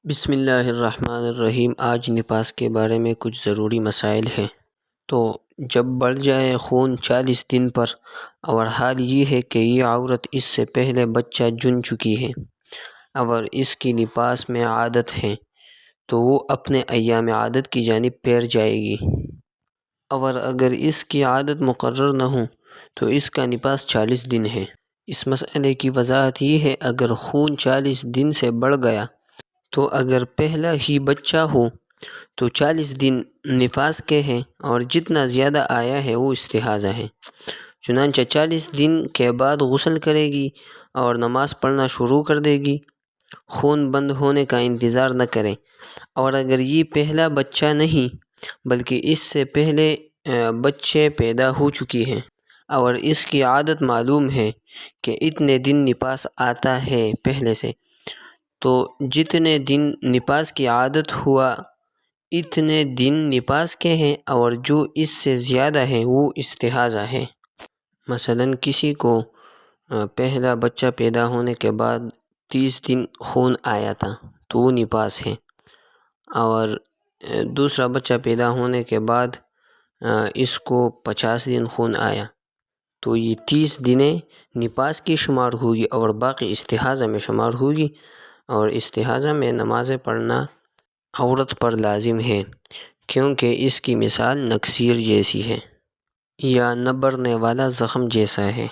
بسم اللہ الرحمن الرحیم۔ آج نفاس کے بارے میں کچھ ضروری مسائل ہیں۔ تو جب بڑھ جائے خون 40 دن پر اور حال یہ ہے کہ یہ عورت اس سے پہلے بچہ جن چکی ہے اور اس کی نفاس میں عادت ہے تو وہ اپنے ایام عادت کی جانب پھیر جائے گی، اور اگر اس کی عادت مقرر نہ ہو تو اس کا نفاس 40 دن ہے۔ اس مسئلے کی وضاحت یہ ہے، اگر خون 40 دن سے بڑھ گیا تو اگر پہلا ہی بچہ ہو تو 40 دن نفاس کے ہیں اور جتنا زیادہ آیا ہے وہ استحاضہ ہے۔ چنانچہ 40 دن کے بعد غسل کرے گی اور نماز پڑھنا شروع کر دے گی، خون بند ہونے کا انتظار نہ کرے۔ اور اگر یہ پہلا بچہ نہیں بلکہ اس سے پہلے بچے پیدا ہو چکی ہیں اور اس کی عادت معلوم ہے کہ اتنے دن نفاس آتا ہے پہلے سے، تو جتنے دن نفاس کی عادت ہوا اتنے دن نفاس کے ہیں، اور جو اس سے زیادہ ہیں وہ استحاضہ ہے۔ مثلاً کسی کو پہلا بچہ پیدا ہونے کے بعد 30 دن خون آیا تھا تو وہ نفاس ہے، اور دوسرا بچہ پیدا ہونے کے بعد اس کو 50 دن خون آیا تو یہ 30 دنیں نفاس کی شمار ہوگی اور باقی استحاضہ میں شمار ہوگی، اور استحاضہ میں نمازیں پڑھنا عورت پر لازم ہے، کیونکہ اس کی مثال نکسیر جیسی ہے یا نہ بڑھنے والا زخم جیسا ہے۔